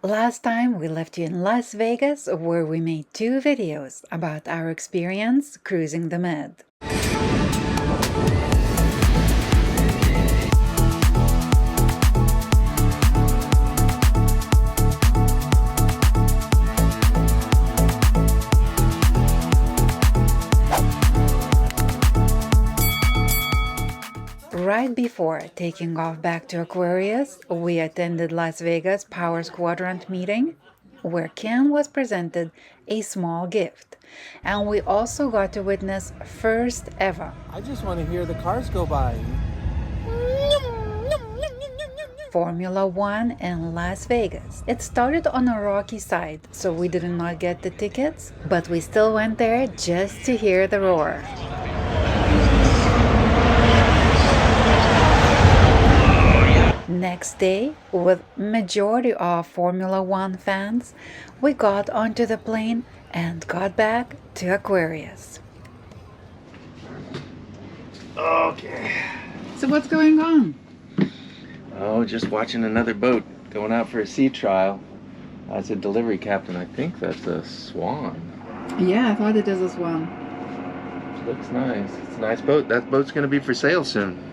Last time we left you in Las Vegas, where we made 2 videos about our experience cruising the Med. Right before taking off back to Aquarius, we attended Las Vegas Power Quadrant meeting, where Ken was presented a small gift. And we also got to witness first ever I just want to hear the cars go by. Formula One in Las Vegas. It started on a rocky side, so we did not get the tickets, but we still went there just to hear the roar. Next day, with majority of Formula One fans, we got onto the plane and got back to Aquarius. Okay. So what's going on? Oh, just watching another boat going out for a sea trial. As a delivery captain, I think that's a Swan. Yeah, I thought it was a Swan. Looks nice. It's a nice boat. That boat's going to be for sale soon.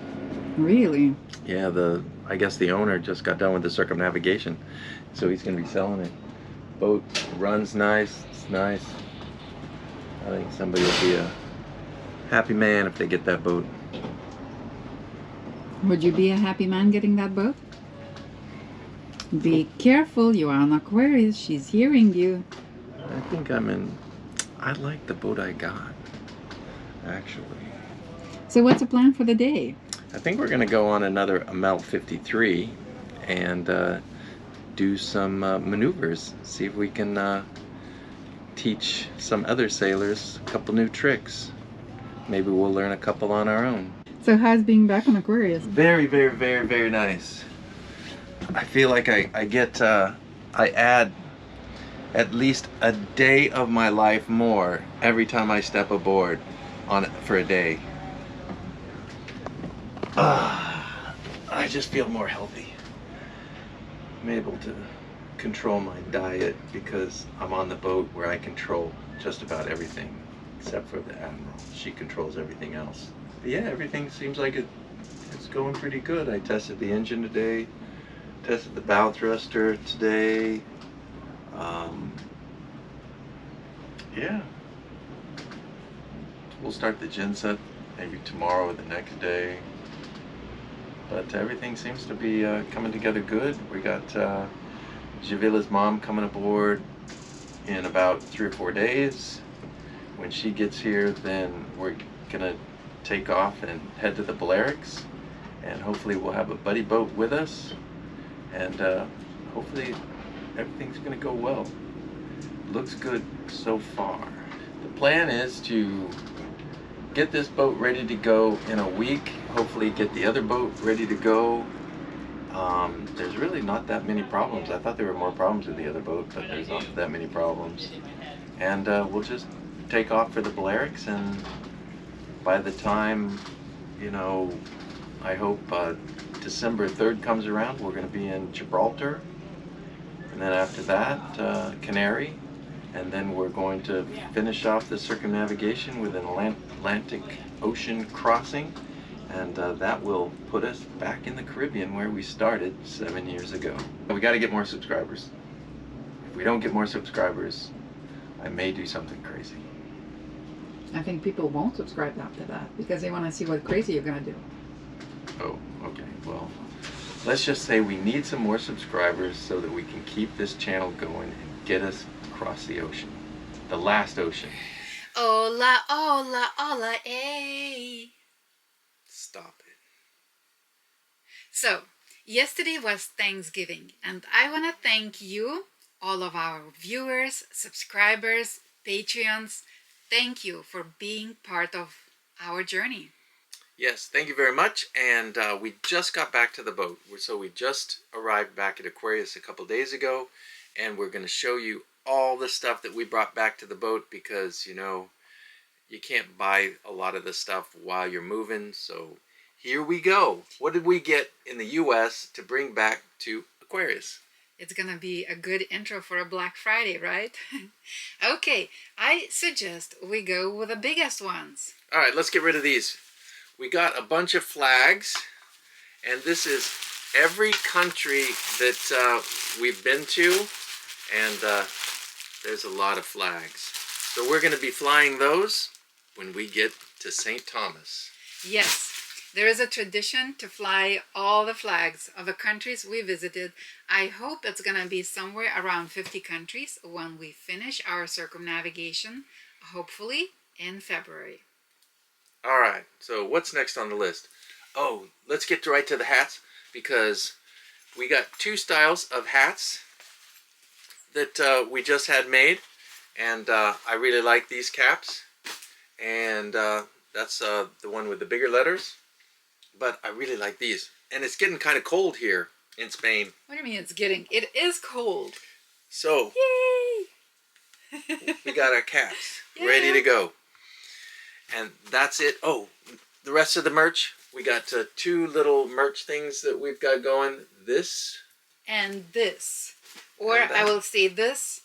Really? Yeah, I guess the owner just got done with the circumnavigation, so he's going to be selling it. Boat runs nice. It's nice. I think somebody will be a happy man if they get that boat. Would you be a happy man getting that boat? Be careful, you are on Aquarius. She's hearing you. I think I like the boat I got, actually. So what's the plan for the day? I think we're going to go on another AMEL 53 and do some maneuvers. See if we can teach some other sailors a couple new tricks. Maybe we'll learn a couple on our own. So how's being back on Aquarius? Very, very, very, very nice. I feel like I add at least a day of my life more every time I step aboard on it for a day. I just feel more healthy. I'm able to control my diet because I'm on the boat where I control just about everything except for the Admiral. She controls everything else. But yeah, everything seems like it's going pretty good. I tested the engine today, tested the bow thruster today. Yeah. We'll start the genset maybe tomorrow or the next day. But everything seems to be coming together good. We got Javila's mom coming aboard in about 3 or 4 days. When she gets here, then we're gonna take off and head to the Balearics, and hopefully we'll have a buddy boat with us, and hopefully everything's gonna go well. Looks good so far. The plan is to get this boat ready to go in a week, hopefully get the other boat ready to go. There's really not that many problems. I thought there were more problems with the other boat, but there's not that many problems. And we'll just take off for the Balearics, and by the time, you know, I hope December 3rd comes around, we're going to be in Gibraltar, and then after that, Canary, and then we're going to finish off the circumnavigation with an Atlantic Ocean crossing, and that will put us back in the Caribbean where we started 7 years ago. We got to get more subscribers. If we don't get more subscribers, I may do something crazy. I think people won't subscribe after that because they want to see what crazy you're going to do. Oh, okay. Well, let's just say we need some more subscribers so that we can keep this channel going and get us across the ocean. The last ocean. Hola, hola, hola, eh. Stop it. So, yesterday was Thanksgiving, and I want to thank you, all of our viewers, subscribers, Patreons. Thank you for being part of our journey. Yes, thank you very much. And we just got back to the boat. So we just arrived back at Aquarius a couple days ago, and we're going to show you all the stuff that we brought back to the boat because, you know, you can't buy a lot of the stuff while you're moving. So here we go. What did we get in the U.S. to bring back to Aquarius? It's gonna be a good intro for a Black Friday, right? Okay, I suggest we go with the biggest ones. All right, let's get rid of these. We got a bunch of flags, and this is every country that we've been to, and there's a lot of flags. So we're going to be flying those when we get to St. Thomas. Yes, there is a tradition to fly all the flags of the countries we visited. I hope it's gonna be somewhere around 50 countries when we finish our circumnavigation, hopefully in February. All right, so what's next on the list? Oh, let's get right to the hats, because we got two styles of hats that we just had made, and I really like these caps, and that's the one with the bigger letters, but I really like these. And it's getting kind of cold here in Spain. What do you mean it's getting? It is cold. So Yay! we got our caps Yeah. ready to go. And that's it. Oh, the rest of the merch, we got two little merch things that we've got going. This And this, or and that. I will say this.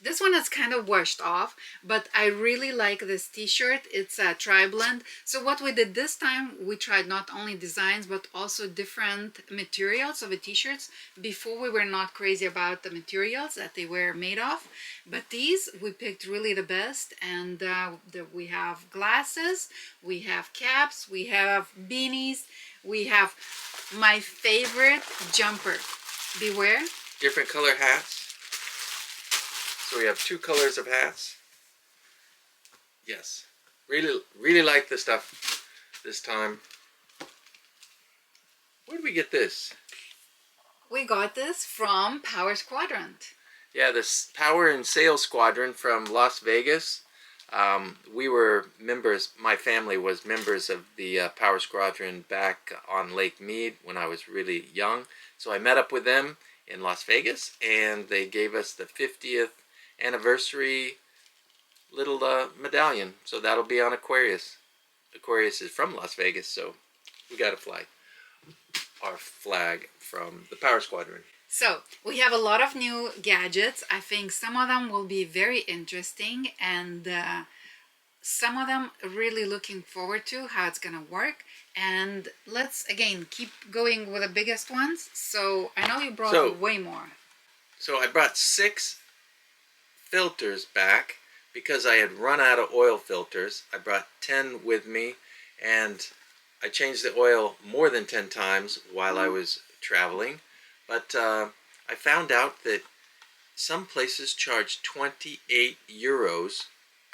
This one is kind of washed off, but I really like this t-shirt. It's a tri-blend. So what we did this time, we tried not only designs, but also different materials of the t-shirts. Before, we were not crazy about the materials that they were made of, but these, we picked really the best. And we have glasses, we have caps, we have beanies, we have my favorite jumper. Beware. different color hats. So we have two colors of hats. Yes, really like the stuff this time. Where did we get this? We got this from Power Squadron. Yeah, this Power and Sail Squadron from Las Vegas. We were members, my family was members of the Power Squadron back on Lake Mead when I was really young. So I met up with them in Las Vegas, and they gave us the 50th anniversary little medallion. So that'll be on Aquarius. Aquarius is from Las Vegas, so we got to fly our flag from the Power Squadron. So we have a lot of new gadgets. I think some of them will be very interesting, and some of them really looking forward to how it's gonna work. And let's again keep going with the biggest ones. So I know you brought way more. So I brought 6 filters back because I had run out of oil filters. I brought 10 with me, and I changed the oil more than 10 times while I was traveling. But I found out that some places charge 28 euros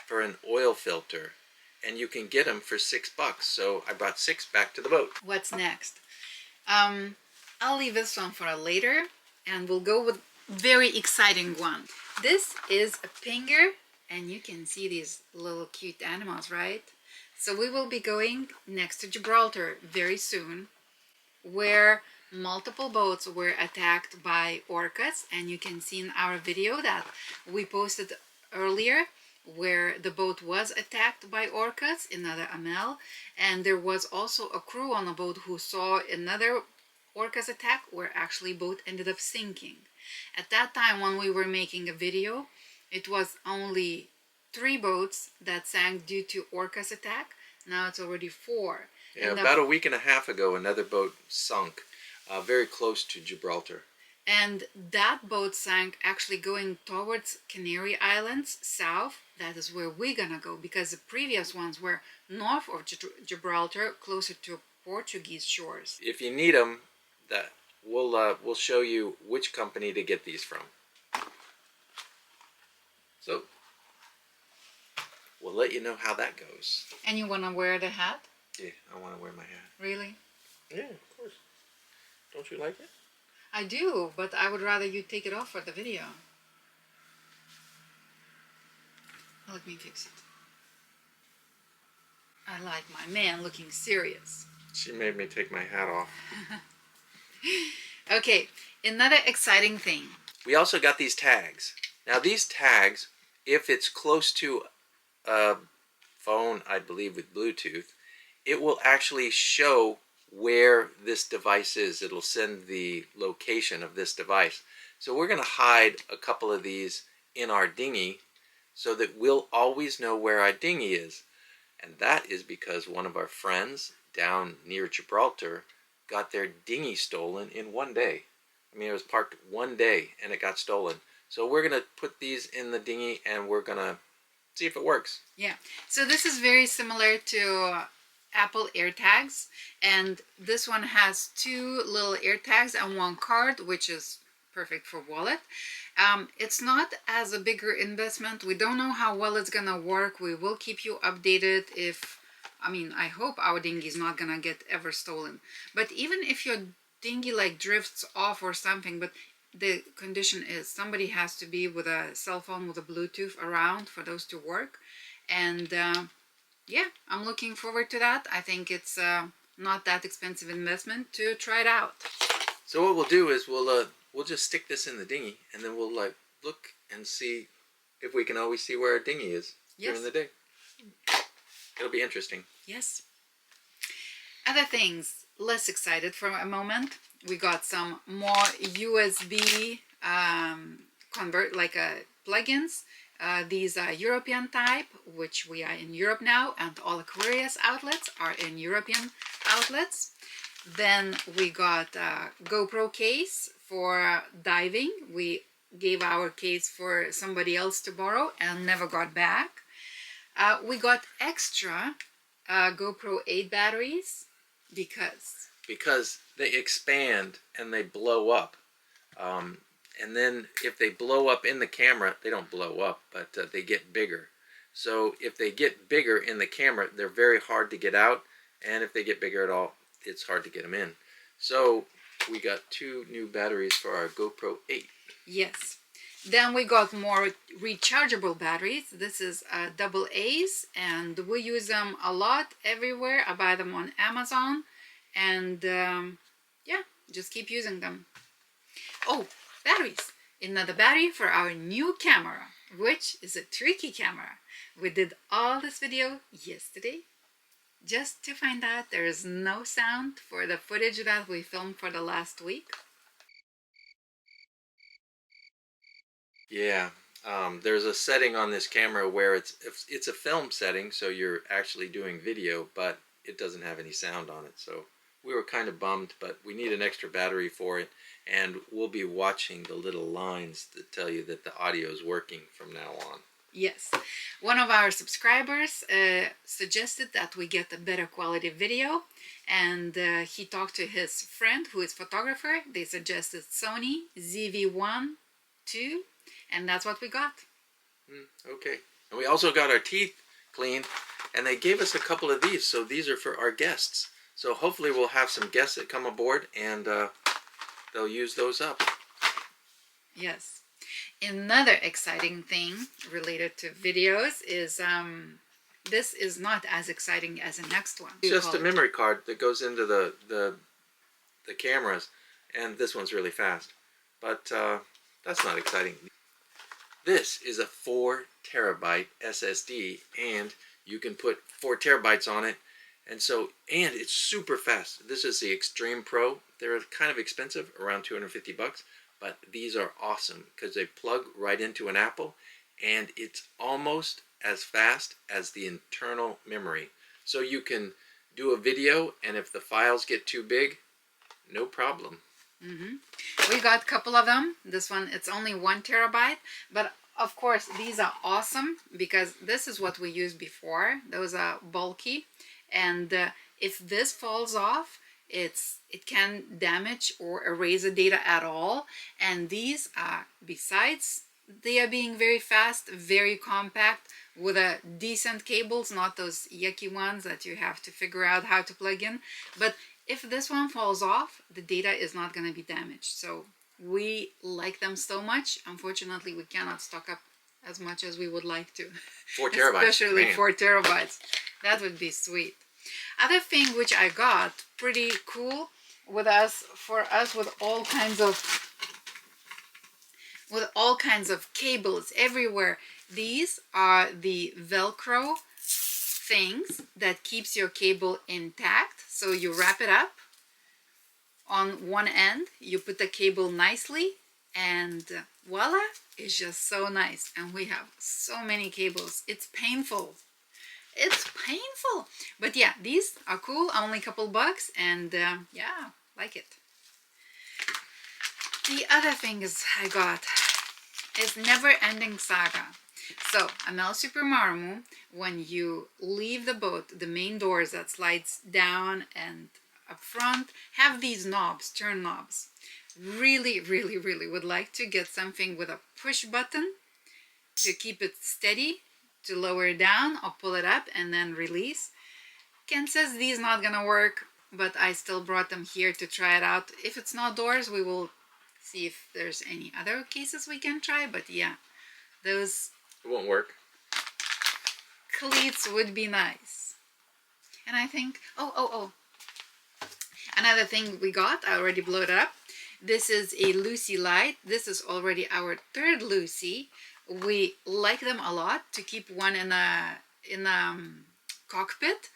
for an oil filter, and you can get them for $6. So I brought 6 back to the boat. What's next? I'll leave this one for later, and we'll go with very exciting one. This is a pinger, and you can see these little cute animals, right? So we will be going next to Gibraltar very soon, where multiple boats were attacked by orcas, and you can see in our video that we posted earlier where the boat was attacked by orcas, another AMEL, and there was also a crew on a boat who saw another orcas attack where actually boat ended up sinking. At that time when we were making a video, it was only 3 boats that sank due to orcas attack. Now it's already 4. Yeah, and about a week and a half ago, another boat sunk very close to Gibraltar. And that boat sank actually going towards Canary Islands, south. That is where we're gonna go, because the previous ones were north of Gibraltar, closer to Portuguese shores. If you need them, that we'll show you which company to get these from. So we'll let you know how that goes. And you wanna wear the hat? Yeah, I want to wear my hat. Really? Yeah, of course. Don't you like it? I do, but I would rather you take it off for the video. Let me fix it. I like my man looking serious. She made me take my hat off. Okay, another exciting thing. We also got these tags. Now these tags, if it's close to a phone, I believe with Bluetooth, it will actually show where this device is. It'll send the location of this device. So we're going to hide a couple of these in our dinghy so that we'll always know where our dinghy is. And that is because one of our friends down near Gibraltar got their dinghy stolen in one day. I mean, it was parked one day and it got stolen. So we're going to put these in the dinghy and we're going to see if it works. Yeah. So this is very similar to Apple AirTags, and this one has 2 little AirTags and 1 card, which is perfect for wallet. It's not as a bigger investment. We don't know how well it's gonna work. We will keep you updated if, I mean, I hope our dinghy is not gonna get ever stolen. But even if your dinghy like drifts off or something, but the condition is somebody has to be with a cell phone with a Bluetooth around for those to work. And yeah, I'm looking forward to that. I think it's not that expensive investment to try it out. So what we'll do is we'll just stick this in the dinghy and then we'll like look and see if we can always see where our dinghy is during the day. It'll be interesting. Yes. Other things, less excited for a moment. We got some more USB plugins. These are European type, which we are in Europe now, and all Aquarius outlets are in European outlets. Then we got a GoPro case for diving. We gave our case for somebody else to borrow and never got back. We got extra GoPro 8 batteries because they expand and they blow up. And then if they blow up in the camera, they don't blow up, but they get bigger. So if they get bigger in the camera, they're very hard to get out. And if they get bigger at all, it's hard to get them in. So we got 2 new batteries for our GoPro 8. Yes. Then we got more rechargeable batteries. This is double A's, and we use them a lot everywhere. I buy them on Amazon, and yeah, just keep using them. Oh, batteries. Another battery for our new camera, which is a tricky camera. We did all this video yesterday just to find out there is no sound for the footage that we filmed for the last week. Yeah, there's a setting on this camera where it's a film setting, so you're actually doing video, but it doesn't have any sound on it. So we were kind of bummed, but we need an extra battery for it, and we'll be watching the little lines that tell you that the audio is working from now on. Yes, one of our subscribers suggested that we get a better quality video, and he talked to his friend who is a photographer. They suggested Sony ZV-1 II, and that's what we got. Okay, and we also got our teeth cleaned, and they gave us a couple of these, so these are for our guests. So hopefully we'll have some guests that come aboard, and they'll use those up. Yes. Another exciting thing related to videos is this is not as exciting as the next one. It's just a memory card that goes into the cameras, and this one's really fast, but that's not exciting. This is a 4 terabyte SSD, and you can put 4 terabytes on it, and it's super fast. This is the Extreme Pro. They're kind of expensive, around $250, but these are awesome because they plug right into an Apple, and it's almost as fast as the internal memory. So you can do a video, and if the files get too big, no problem. We got a couple of them. This one, it's only 1 terabyte, but of course these are awesome because this is what we used before. Those are bulky, and if this falls off, it can damage or erase the data at all. And these are, besides they are being very fast, very compact, with a decent cables, not those yucky ones that you have to figure out how to plug in. But if this one falls off, the data is not going to be damaged. So we like them so much. Unfortunately, we cannot stock up as much as we would like to. 4 terabytes. Especially man. 4 terabytes. That would be sweet. Other thing which I got pretty cool with all kinds of cables everywhere. These are the Velcro things that keeps your cable intact. So you wrap it up on one end, you put the cable nicely, And voila, it's just so nice. And we have so many cables. It's painful. It's painful. But yeah, these are cool. Only a couple bucks. And yeah, like it. The other thing is I got is Never Ending Saga. So, AMEL Super Maramu, when you leave the boat, the main doors that slides down and up front have these knobs, turn knobs. Really, really, really would like to get something with a push button to keep it steady, to lower it down or pull it up and then release. Ken says these not gonna work, but I still brought them here to try it out. If it's not doors, we will see if there's any other cases we can try, but yeah, those It won't work. cleats would be nice. And I think, oh, another thing we got, I already blew it up. This is a Lucy light. This is already our third Lucy. We like them a lot to keep one in a cockpit.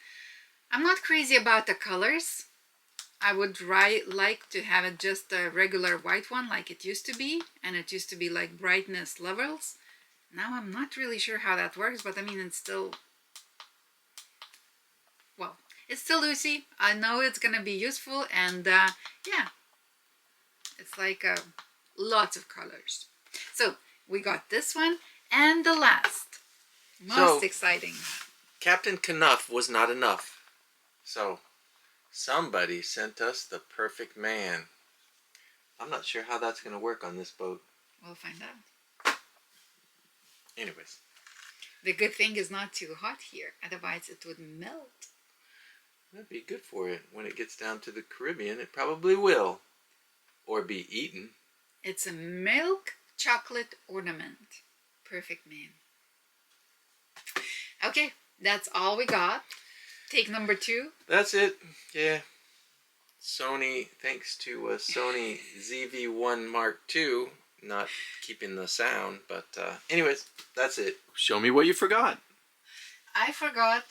I'm not crazy about the colors. I would like to have it just a regular white one like it used to be, and it used to be like brightness levels. Now I'm not really sure how that works, but I mean it's still, well, it's still Lucy. I know it's gonna be useful, and yeah, it's like lots of colors. So we got this one, and the last, most exciting. Captain Knuff was not enough. So somebody sent us the perfect man. I'm not sure how that's going to work on this boat. We'll find out. Anyways. The good thing is not too hot here, otherwise it would melt. That'd be good for it. When it gets down to the Caribbean, it probably will. Or be eaten. It's a milk chocolate ornament. Perfect name. Okay, that's all we got. Take number 2. That's it. Yeah. Sony, thanks to Sony ZV-1 Mark II, not keeping the sound. But anyways, that's it. Show me what you forgot. I forgot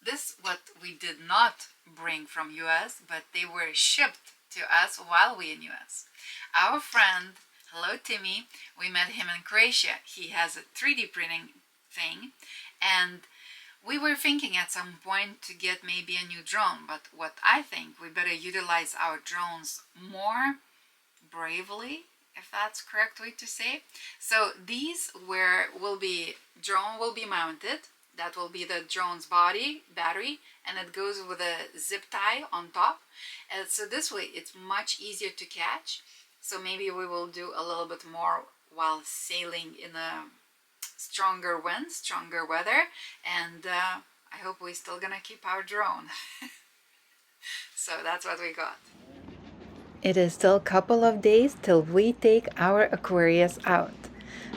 this, what we did not bring from US, but they were shipped to us while we in US. Our friend, hello Timmy, we met him in Croatia. He has a 3D printing thing, and we were thinking at some point to get maybe a new drone, but what I think we better utilize our drones more bravely, if that's the correct way to say. So these drone will be mounted. That will be the drone's battery, and it goes with a zip tie on top. And so this way it's much easier to catch. So maybe we will do a little bit more while sailing in a stronger winds, stronger weather, and I hope we're still gonna keep our drone. So that's what we got. It is still a couple of days till we take our Aquarius out,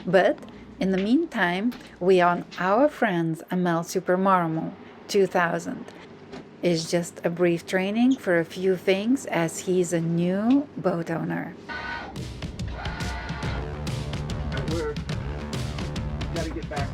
but in the meantime we on our friend's AMEL Super Maramu 2000. It's just a brief training for a few things as he's a new boat owner. Gotta get back.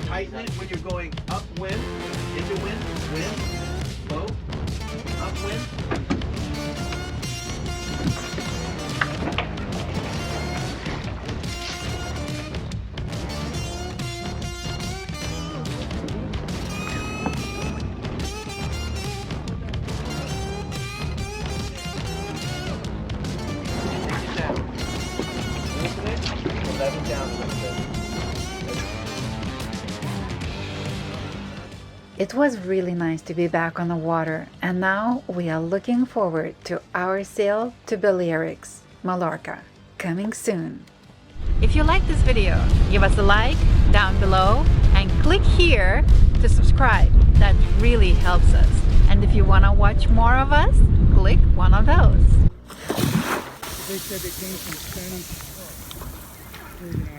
Tighten it when you're going upwind, into wind, low, upwind. It was really nice to be back on the water, and now we are looking forward to our sail to Balearics, Mallorca, coming soon. If you like this video, give us a like down below and click here to subscribe. That really helps us. And if you want to watch more of us, click one of those. They said it came from Spanish.